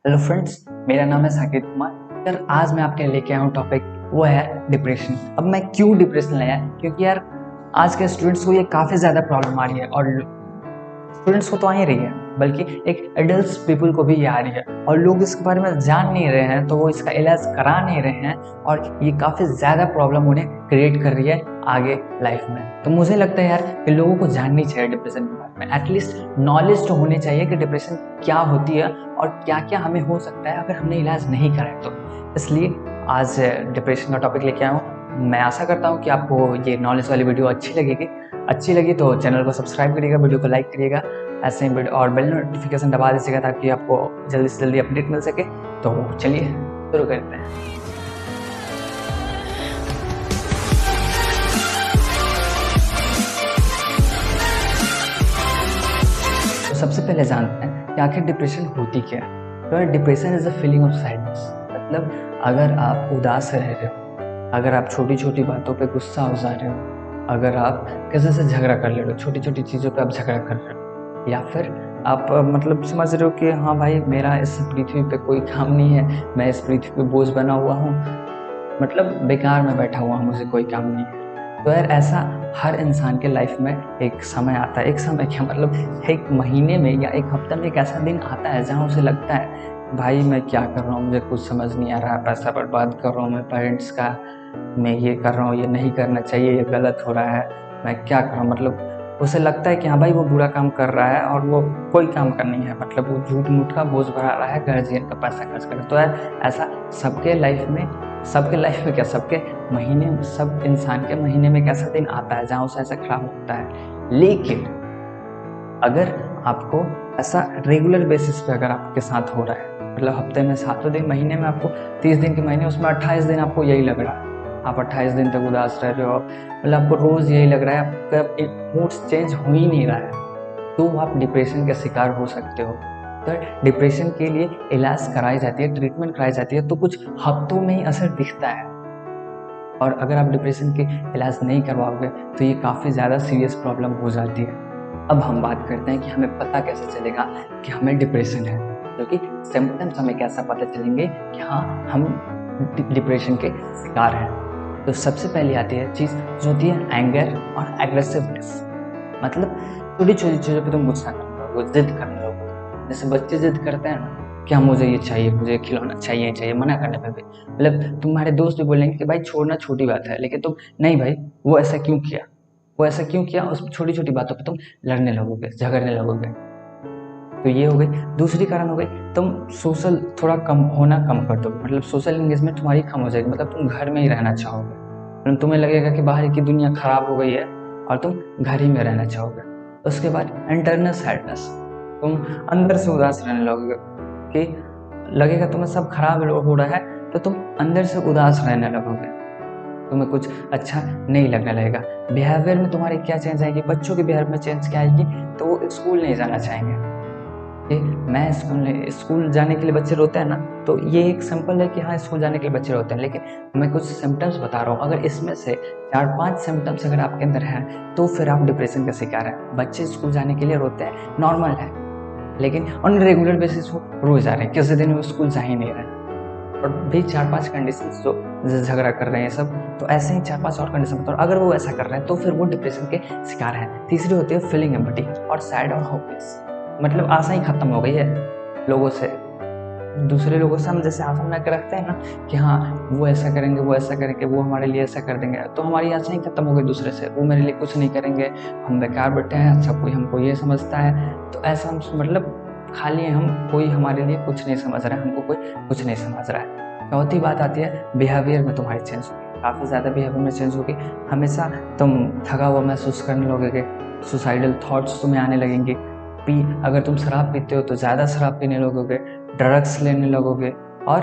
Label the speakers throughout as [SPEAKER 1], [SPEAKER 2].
[SPEAKER 1] Hello friends, मेरा नाम है साकेत कुमार। यार आज मैं आपके लिए लेके आया हूँ टॉपिक, वो है डिप्रेशन। अब मैं क्यों डिप्रेशन लाया, क्योंकि यार आज के स्टूडेंट्स को ये काफ़ी ज़्यादा प्रॉब्लम आ रही है, और स्टूडेंट्स को तो आ ही रही है, बल्कि एक एडल्ट पीपल को भी ये आ रही है, और लोग इसके बारे में जान नहीं रहे हैं, तो वो इसका इलाज करा नहीं रहे हैं, और ये काफ़ी ज़्यादा प्रॉब्लम उन्हें क्रिएट कर रही है आगे लाइफ में। तो मुझे लगता है यार कि लोगों को जाननी चाहिए डिप्रेशन के बारे में, एटलीस्ट नॉलेज तो होनी चाहिए कि डिप्रेशन क्या होती है और क्या क्या हमें हो सकता है अगर हमने इलाज नहीं कराए तो। इसलिए आज डिप्रेशन का टॉपिक लेके आया हूँ। मैं आशा करता हूँ कि आपको ये नॉलेज वाली वीडियो अच्छी लगी तो चैनल को सब्सक्राइब करिएगा, वीडियो को लाइक करिएगा, ऐसे ही और बेल नोटिफिकेशन दबा दीजिएगा ताकि आपको जल्दी से जल्दी अपडेट मिल सके। तो चलिए शुरू करते हैं। तो सबसे पहले जानते हैं कि आखिर डिप्रेशन होती क्या है। तो depression is a feeling of sadness. मतलब अगर आप उदास रह रहे हो, अगर आप छोटी छोटी बातों पे गुस्सा हो जा रहे हो, अगर आप किसी से झगड़ा कर ले रहे हो, छोटी छोटी चीज़ों पे आप झगड़ा कर रहे हो, या फिर आप मतलब समझ रहे हो कि हाँ भाई मेरा इस पृथ्वी पे कोई काम नहीं है, मैं इस पृथ्वी पे बोझ बना हुआ हूँ, मतलब बेकार में बैठा हुआ हूँ, मुझे कोई काम नहीं है। तो यार ऐसा हर इंसान के लाइफ में एक समय आता है, एक समय क्या मतलब एक महीने में या एक हफ्ते में एक ऐसा दिन आता है जहाँ उसे लगता है भाई मैं क्या कर रहा हूँ, मुझे कुछ समझ नहीं आ रहा, पैसा बर्बाद कर रहा हूँ मैं पेरेंट्स का, मैं ये कर रहा हूँ, ये नहीं करना चाहिए, ये गलत हो रहा है, मैं क्या कर रहा हूँ। मतलब उसे लगता है कि हाँ भाई वो बुरा काम कर रहा है और वो कोई काम का नहीं है, मतलब वो झूठ मूठ का बोझ भरा रहा है, गार्जियन का पैसा खर्च कर रहा है। तो यार ऐसा सबके लाइफ में क्या सबके महीने में, सब इंसान के महीने में एक ऐसा दिन आता है जहाँ उसे ऐसा खराब लगता है। लेकिन अगर आपको ऐसा रेगुलर बेसिस पे अगर आपके साथ हो रहा है, मतलब हफ्ते में 7 दिन, महीने में आपको 30 दिन के महीने, उसमें 28 दिन आपको यही लग रहा है, आप 28 दिन तक उदास रह रहे हो, मतलब आपको रोज यही लग रहा है, आपका मूड चेंज हो ही नहीं रहा है, तो आप डिप्रेशन के शिकार हो सकते हो। तो डिप्रेशन के लिए इलाज कराई जाती है, ट्रीटमेंट कराई जाती है, तो कुछ हफ्तों में ही असर दिखता है। और अगर आप डिप्रेशन के इलाज नहीं करवाओगे तो ये काफ़ी ज़्यादा सीरियस प्रॉब्लम हो जाती है। अब हम बात करते हैं कि हमें पता कैसे चलेगा कि हमें डिप्रेशन है, क्योंकि सिम्टम्स हमें कैसा पता चलेंगे कि हाँ हम डिप्रेशन के शिकार हैं। तो सबसे पहले आती है चीज़ जो होती है एंगर और एग्रेसिवनेस। मतलब छोटी छोटी चीज़ों पे तुम गुस्सा करने लगोगे, जिद करने लगोगे, जैसे बच्चे जिद करते हैं ना कि हाँ मुझे ये चाहिए, मुझे खिलौना चाहिए चाहिए, मना करने पे भी मतलब तुम्हारे दोस्त भी बोलेंगे कि भाई छोड़ना छोटी बात है, लेकिन तुम नहीं भाई वो ऐसा क्यों किया, वो ऐसा क्यों किया, उस छोटी छोटी बातों पे तुम लड़ने लगोगे, झगड़ने लगोगे। तो ये हो गई। दूसरी कारण हो गई, तुम सोशल थोड़ा कम कर दोगे, मतलब सोशल एंगेजमेंट तुम्हारी कम हो जाएगी, मतलब तुम घर में ही रहना चाहोगे, मतलब तुम्हें लगेगा कि बाहर की दुनिया खराब हो गई है और तुम घर ही में रहना चाहोगे। उसके बाद इंटरनल सैडनेस, तुम अंदर से उदास रहने लगोगे, कि लगेगा तुम्हें सब खराब हो रहा है, तो तुम अंदर से उदास रहने लगोगे, तुम्हें कुछ अच्छा नहीं लगने लगेगा। बिहेवियर में तुम्हारी क्या चेंज आएगी, बच्चों के बिहेवियर में चेंज क्या आएगी, तो वो स्कूल नहीं जाना चाहेंगे। कि मैं स्कूल जाने के लिए बच्चे रोते हैं ना, तो ये एक सिंपल है कि हाँ स्कूल जाने के लिए बच्चे रोते हैं, लेकिन मैं कुछ सिम्टम्स बता रहा हूँ, अगर इसमें से 4-5 सिम्टम्स अगर आपके अंदर हैं तो फिर आप डिप्रेशन का शिकार हैं। बच्चे स्कूल जाने के लिए रोते हैं, नॉर्मल है, लेकिन ऑन रेगुलर बेसिस वो रोज जा रहे हैं, किसी दिन वो स्कूल जा ही नहीं रहे, और भी 4-5 कंडीशन जो झगड़ा कर रहे हैं सब, तो ऐसे ही 4-5 और कंडीशन बताओ, अगर वो ऐसा कर रहे हैं तो फिर वो डिप्रेशन के शिकार हैं। तीसरी होती है फीलिंग एम्पटी और सैड और होपलेस, मतलब आशा ही खत्म हो गई है लोगों से, दूसरे लोगों से हम जैसे आशा बना के रखते हैं ना कि हाँ वो ऐसा करेंगे, वो ऐसा करेंगे, वो हमारे लिए ऐसा कर देंगे, तो हमारी आशा ही खत्म हो गई दूसरे से, वो मेरे लिए कुछ नहीं करेंगे, हम बेकार बैठे हैं, अच्छा कोई हमको ये समझता है, तो ऐसा हम मतलब खाली हम, कोई हमारे लिए कुछ नहीं समझ रहा है, हमको कोई कुछ नहीं समझ रहा है। चौथी बात आती है बिहेवियर में तुम्हारी चेंज होगी, काफ़ी ज़्यादा बिहेवियर में चेंज होगी, हमेशा तुम थका हुआ महसूस करने लगोगे, सुसाइडल थॉट्स तुम्हें आने लगेंगे, अगर तुम शराब पीते हो तो ज़्यादा शराब पीने लगोगे, ड्रग्स लेने लगोगे, और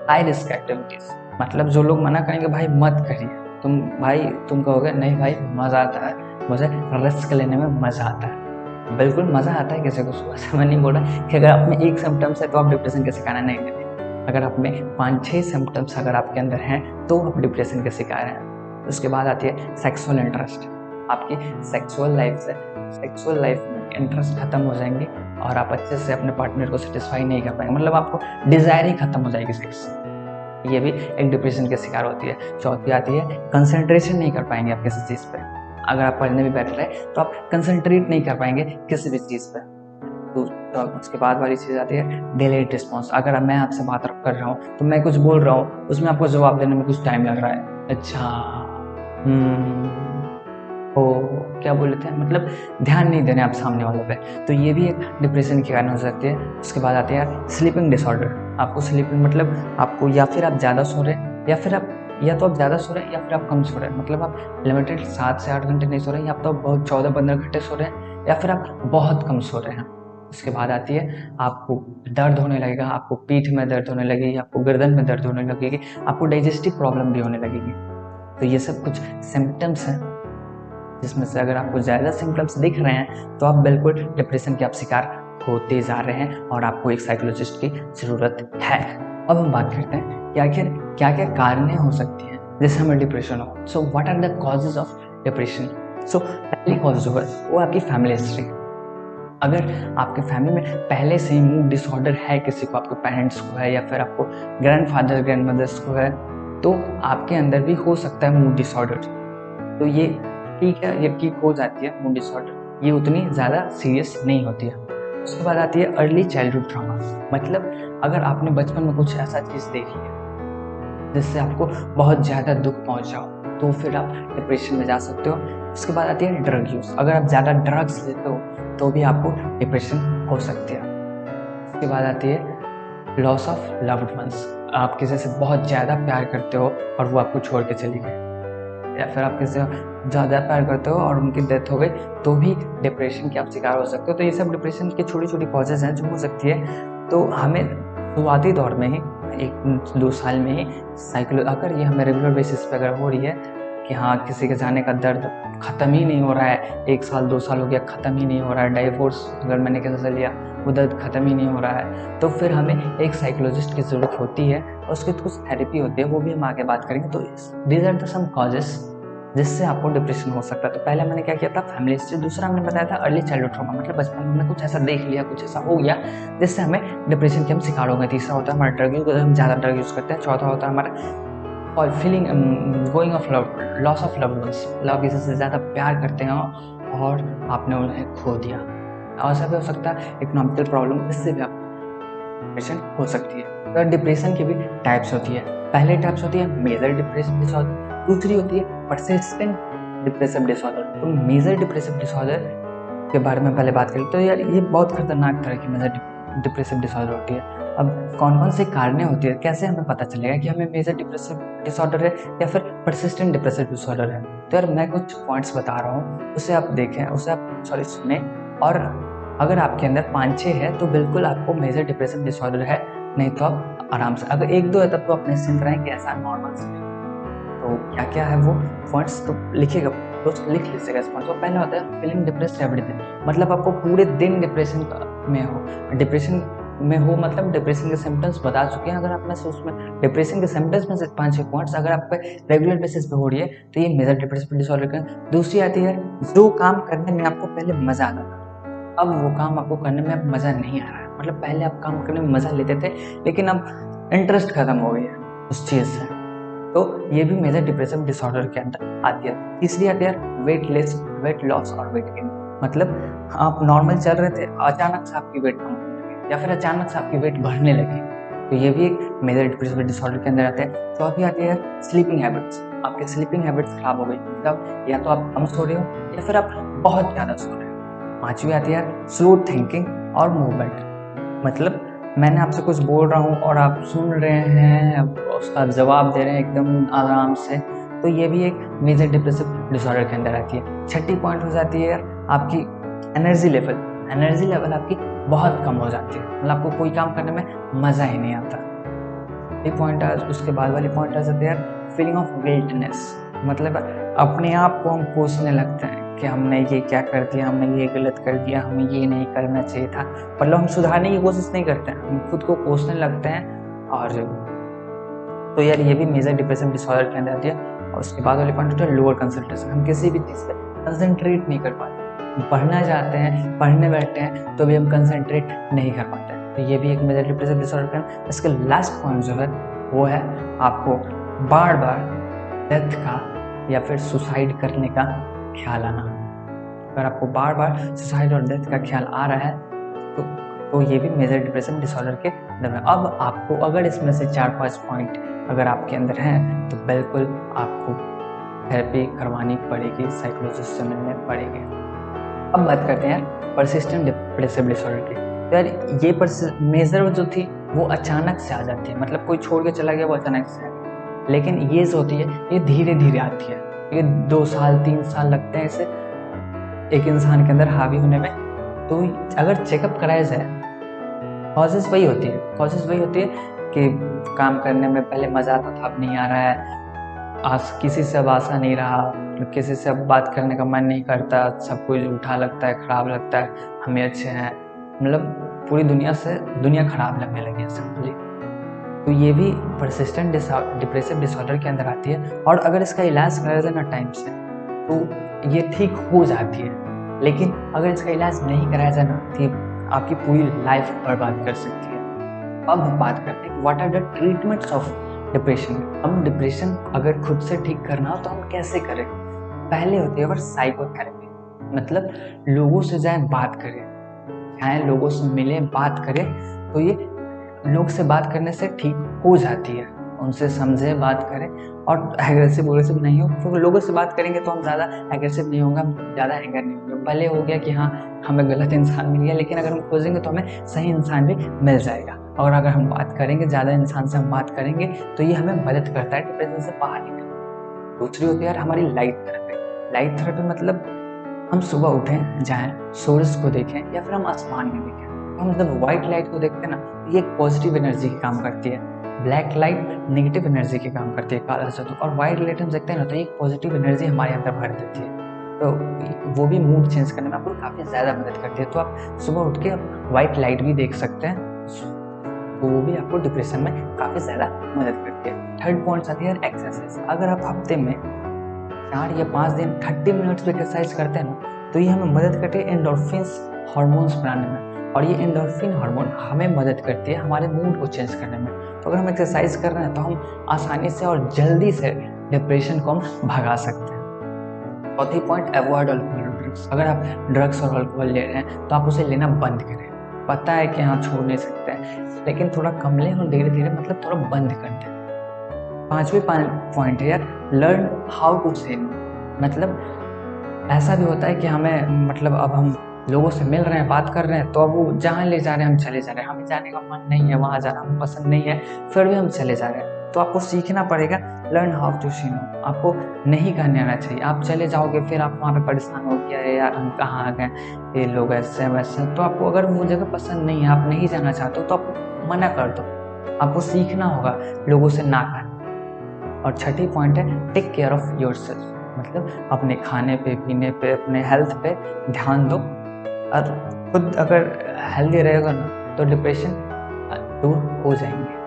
[SPEAKER 1] हाई रिस्क एक्टिविटीज़, मतलब जो लोग मना करेंगे भाई मत करिए, तुम कहोगे नहीं भाई मज़ा आता है, मुझे रिस्क लेने में मज़ा आता है। बिल्कुल मज़ा आता है किसी को, सुबह मैं नहीं बोल रहा कि अगर आप में एक सिम्टम्स है तो आप डिप्रेशन के शिकार नहीं है, अगर आप में 5-6 सिम्टम्स अगर आपके अंदर हैं तो आप डिप्रेशन के शिकार हैं। उसके बाद आती है सेक्सुअल इंटरेस्ट, आपकी सेक्सुअल लाइफ से सेक्सुअल लाइफ में इंटरेस्ट खत्म हो जाएंगे और आप अच्छे से अपने पार्टनर को सेटिस्फाई नहीं कर पाएंगे, मतलब आपको डिजायर ही खत्म हो जाएगी सेक्स। ये भी एक डिप्रेशन के शिकार होती है। चौथी आती है कंसंट्रेशन नहीं कर पाएंगे आप किसी चीज़ पे। अगर आप पढ़ने भी बैठ रहे हैं तो आप कंसंट्रेट नहीं कर पाएंगे किसी भी चीज़ पे। तो उसके बाद वाली चीज़ आती है डिलेड रिस्पॉन्स। अगर मैं आपसे बात कर रहा हूँ तो मैं कुछ बोल रहा हूँ, उसमें आपको जवाब देने में कुछ टाइम लग रहा है। अच्छा, ओ क्या बोल रहे थे, मतलब ध्यान नहीं देने आप सामने वालों पे। तो ये भी एक डिप्रेशन के कारण हो सकती है। उसके बाद आते हैं स्लीपिंग डिसऑर्डर। आपको स्लीपिंग मतलब आपको या फिर आप ज़्यादा सो रहे हैं या फिर आप ज़्यादा सो रहे हैं या फिर आप कम सो रहे हैं, मतलब आप लिमिटेड 7 से 8 घंटे नहीं सो रहे हैं, या तो बहुत 14-15 घंटे सो रहे हैं, या फिर आप बहुत कम सो रहे हैं। उसके बाद आती है आपको दर्द होने लगेगा, आपको पीठ में दर्द होने लगेगी, आपको गर्दन में दर्द होने लगेगी, आपको डाइजेस्टिव प्रॉब्लम भी होने लगेगी। तो ये सब कुछ सिम्टम्स हैं जिसमें से अगर आपको ज़्यादा सिम्टम्स दिख रहे हैं तो आप बिल्कुल डिप्रेशन के आप शिकार होते जा रहे हैं और आपको एक साइकोलॉजिस्ट की ज़रूरत है। अब हम बात करते हैं कि आखिर क्या क्या कारणें हो सकती हैं जिससे हमें डिप्रेशन हो। So what are the causes of depression. So पहली कॉज जो है वो आपकी फैमिली हिस्ट्री। अगर आपके फैमिली में पहले से ही मूड डिसऑर्डर है, किसी को, आपके पेरेंट्स को है या फिर आपको ग्रैंडफादर ग्रैंडमदर्स को है, तो आपके अंदर भी हो सकता है मूड डिसऑर्डर। तो ये ठीक है, ये ठीक हो जाती है मूड डिसऑर्डर, ये उतनी ज़्यादा सीरियस नहीं होती है। उसके बाद आती है अर्ली चाइल्डहुड ट्रॉमा। मतलब अगर आपने बचपन में कुछ ऐसा चीज़ देख लिया जिससे आपको बहुत ज़्यादा दुख पहुंचा तो फिर आप डिप्रेशन में जा सकते हो। उसके बाद आती है ड्रग यूज़। अगर आप ज़्यादा ड्रग्स लेते हो तो भी आपको डिप्रेशन हो सकती है। उसके बाद आती है लॉस ऑफ लव्ड वंस। आप किसी से बहुत ज़्यादा प्यार करते हो और वो आपको छोड़ के चली गई, या फिर आप किसी से ज़्यादा प्यार करते हो और उनकी डेथ हो गई, तो भी डिप्रेशन के आप शिकार हो सकते हो। तो ये सब डिप्रेशन की छोटी छोटी कॉजेज़ हैं जो हो सकती है। तो हमें शुरुआती दौर में ही 1-2 साल में ही अगर ये हमें रेगुलर बेसिस पे अगर हो रही है कि हाँ किसी के जाने का दर्द ख़त्म ही नहीं हो रहा है, 1 साल 2 साल हो गया ख़त्म ही नहीं हो रहा है, डाइवोर्स अगर मैंने किसी से लिया वो दर्द ख़त्म ही नहीं हो रहा है, तो फिर हमें एक साइकोलॉजिस्ट की ज़रूरत होती है और उसकी कुछ थेरेपी होती है, वो भी हम आगे बात करेंगे। तो these are the some causes जिससे आपको डिप्रेशन हो सकता है। तो पहले मैंने क्या किया था, फैमिली हिस्ट्री। दूसरा हमने बताया था अर्ली चाइल्डहुड ट्रॉमा, मतलब बचपन में हमने कुछ ऐसा देख लिया, कुछ ऐसा हो गया जिससे हमें डिप्रेशन के हम शिकार हो गए। तीसरा होता है हमारा ड्रग यूज, हम ज़्यादा ड्रग यूज़ करते हैं। चौथा होता है हमारा और feeling going of love, loss of loved ones, मतलब किसी से ज़्यादा प्यार करते हैं और आपने उन्हें खो दिया। ऐसा भी हो सकता है इकोनॉमिकल प्रॉब्लम, इससे भी आप डिप्रेशन हो सकती है। तो डिप्रेशन की भी टाइप्स होती है। पहले टाइप्स होती है मेजर डिप्रेसिव डिसऑर्डर, दूसरी होती है परसिस्टेंट डिप्रेसिव डिसऑर्डर। तो मेजर डिप्रेसिव डिसऑर्डर के बारे में पहले बात करें तो यार ये बहुत खतरनाक तरह की मेजर डिप्रेसिव डिसऑर्डर होती है। अब कौन कौन से कारणें होती है, कैसे हमें पता चलेगा कि हमें मेजर डिप्रेसिव डिसऑर्डर है या फिर परसिस्टेंट डिप्रेसिव डिसऑर्डर है। तो यार मैं कुछ पॉइंट्स बता रहा हूँ, उसे आप देखें, उसे आप सुने, और अगर आपके अंदर 5-6 है तो बिल्कुल आपको मेजर डिप्रेसिव डिसऑर्डर है, नहीं तो आप आराम से, अगर 1-2 है तब तो आप निश्चिंत रहें कि ऐसा नॉर्मल से। तो क्या क्या है वो पॉइंट्स तो लिखिएगा, दोस्त लिख लीजिएगा इस पॉइंट को। पहला होता है फीलिंग डिप्रेस्ड एवरीथिंग, मतलब आपको पूरे दिन डिप्रेशन में हो। डिप्रेशन में हो मतलब डिप्रेशन के सिम्टम्स बता चुके हैं। अगर आप में से उसमें डिप्रेशन के सिम्टम्स में से 5-6 पॉइंट्स अगर आप पे रेगुलर बेसिस पे हो रही है तो ये मेजर डिप्रेसिव डिसऑर्डर का। दूसरी आती है जो काम करने में आपको पहले मजा आता था, अब वो काम आपको करने में अब मजा नहीं आ रहा है। मतलब पहले आप काम करने में मजा लेते थे लेकिन अब इंटरेस्ट खत्म हो गया उस चीज़ से, तो ये भी मेजर डिप्रेसिव डिसऑर्डर के अंदर आती है। तीसरी आती है वेट लॉस और वेट गेन, मतलब आप नॉर्मल चल रहे थे, अचानक से आपकी वेट कम होने लगी या फिर अचानक से आपकी वेट बढ़ने लगी, तो ये भी एक मेजर डिप्रेसिव डिसऑर्डर के अंदर आते हैं। चौथी आती है स्लीपिंग हैबिट्स, आपके स्लीपिंग हैबिट्स खराब हो गई, मतलब या तो आप कम सो रहे हो या फिर आप बहुत ज़्यादा सो रहे हो। पांचवी आती है स्लो थिंकिंग और मूवमेंट, मतलब मैंने आपसे कुछ बोल रहा हूँ और आप सुन रहे हैं, उसका जवाब दे रहे हैं एकदम आराम से, तो ये भी एक मेजर डिप्रेसिव डिसऑर्डर के अंदर आती है। छठी पॉइंट हो जाती है आपकी एनर्जी लेवल आपकी बहुत कम हो जाती है, मतलब आपको कोई काम करने में मज़ा ही नहीं आता। उसके बाद वाली पॉइंट आ जाती है फीलिंग ऑफ गिल्टनेस, मतलब अपने आप को हम कोसने लगते हैं कि हमने ये क्या कर दिया, हमने ये गलत कर दिया, हमें ये नहीं करना चाहिए था, मतलब हम सुधारने की कोशिश नहीं करते हैं, हम खुद को कोसने लगते हैं। और तो यार ये भी मेजर डिप्रेसिव डिसऑर्डर के अंदर आती है। और उसके बाद वाली पॉइंट होता है लोअर कंसंट्रेशन, हम किसी भी चीज़ पे कंसंट्रेट नहीं कर पाते, पढ़ना चाहते हैं, पढ़ने बैठते हैं तो भी हम कंसंट्रेट नहीं कर पाते हैं। तो ये भी एक मेजर डिप्रेसिव डिसऑर्डर है। इसका लास्ट पॉइंट जो है वो है आपको बार बार डेथ का या फिर सुसाइड करने का ख्याल आना। अगर आपको बार बार सुसाइड और डेथ का ख्याल आ रहा है तो ये भी मेजर डिप्रेसिव डिसऑर्डर के अंदर है। अब आपको अगर इसमें से 4-5 पॉइंट अगर आपके अंदर हैं तो बिल्कुल आपको थेरेपी करवानी पड़ेगी, साइकोलॉजिस्ट से मिलने पड़ेगी। अब बात करते हैं परसिस्टेंट डिप्रेसिव डिसऑर्डर की। तो यार ये मेजर जो थी वो अचानक से आ जाती है, मतलब कोई छोड़ के चला गया वो अचानक से है। लेकिन ये जो होती है ये धीरे धीरे आती है, ये 2 साल 3 साल लगते हैं इसे एक इंसान के अंदर हावी होने में। तो अगर चेकअप कराया जाए कॉजेज वही होती है कि काम करने में पहले मज़ा आता था, अब नहीं आ रहा है, किसी से अब आशा नहीं रहा, किसी से अब बात करने का मन नहीं करता, सब कुछ उठा लगता है, ख़राब लगता है, हमें अच्छे हैं, मतलब पूरी दुनिया ख़राब लगने लगी है सिंपली। तो ये भी परसिस्टेंट डिप्रेसिव डिसऑर्डर के अंदर आती है। और अगर इसका इलाज कराया जाए ना टाइम से तो ये ठीक हो जाती है। लेकिन अगर इसका इलाज नहीं कराया जाए ना तो ये आपकी पूरी लाइफ बर्बाद कर सकती है। अब हम बात करते हैं कि what are the treatments of depression. हम डिप्रेशन अगर खुद से ठीक करना हो तो हम कैसे करें? पहले होती है साइकोथेरेपी, मतलब लोगों से जाए बात करें, चाहे लोगों से मिले बात करें। तो ये लोग से बात करने से ठीक हो जाती है, उनसे समझे बात करें और एग्रेसिव नहीं हो। क्योंकि लोगों से बात करेंगे तो हम ज़्यादा एग्रेसिव नहीं होंगे, हम ज़्यादा एंगर नहीं होंगे। भले हो गया कि हाँ हमें गलत इंसान मिल गया, लेकिन अगर हम खोजेंगे तो हमें सही इंसान भी मिल जाएगा। और अगर हम बात करेंगे, ज़्यादा इंसान से हम बात करेंगे तो ये हमें मदद करता है डिप्रेशन से बाहर निकलने। दूसरी होती है यार हमारी लाइट थेरेपी, मतलब हम सुबह उठें, जाएं, सूरज को देखें या फिर हम आसमान में देखें। हम जब व्हाइट लाइट को देखते हैं ना तो ये एक पॉजिटिव एनर्जी की काम करती है, ब्लैक लाइट नेगेटिव एनर्जी की काम करती है, काला जादू। और व्हाइट लाइट हम देखते हैं ना तो एक पॉजिटिव एनर्जी हमारे अंदर भर देती है, तो वो भी मूड चेंज करने में आपको काफ़ी ज़्यादा मदद करती है। तो आप सुबह उठ के व्हाइट लाइट भी देख सकते हैं, तो वो भी आपको डिप्रेशन में काफ़ी ज़्यादा मदद करती है। थर्ड पॉइंट आती है एक्सरसाइज। अगर आप हफ्ते में 4 या 5 दिन 30 मिनट्स भी एक्सरसाइज करते हैं ना तो ये हमें मदद करती है एंडोर्फिन्स हार्मोन्स बनाने में। और ये एंडोर्फिन हार्मोन हमें मदद करती है हमारे मूड को चेंज करने में। तो अगर हम एक्सरसाइज कर रहे हैं तो हम आसानी से और जल्दी से डिप्रेशन को हम भगा सकते हैं। चौथी पॉइंट, अवॉइड अल्कोहल और ड्रग्स। अगर आप ड्रग्स और अल्कोहल ले रहे हैं तो आप उसे लेना बंद करें। पता है कि हाँ छोड़ नहीं सकते हैं, लेकिन थोड़ा कम लें और धीरे धीरे मतलब थोड़ा बंद कर दें। पांचवी पॉइंट है यार, लर्न हाउ टू से नो। मतलब ऐसा भी होता है कि हमें मतलब अब हम लोगों से मिल रहे हैं, बात कर रहे हैं, तो अब वो जहाँ ले जा रहे हैं हम चले जा रहे हैं, हमें जाने का मन नहीं है, वहाँ जाना हमें पसंद नहीं है, फिर भी हम चले जा रहे हैं। तो आपको सीखना पड़ेगा लर्न हाउ टू से नो। आपको नहीं कहने आना चाहिए, आप चले जाओगे फिर आप वहाँ पे परेशान हो गया है, यार हम कहाँ आ गए, ये लोग ऐसे वैसे। तो आपको अगर वो जगह पसंद नहीं है, आप नहीं जाना चाहते हो तो आप मना कर दो। आपको सीखना होगा लोगों से ना कहना। और छठी पॉइंट है टेक केयर ऑफ योरसेल्फ, मतलब अपने खाने पे, पीने पे, अपने हेल्थ पे ध्यान दो। और खुद अगर हेल्दी रहेगा ना तो डिप्रेशन दूर हो जाएंगे।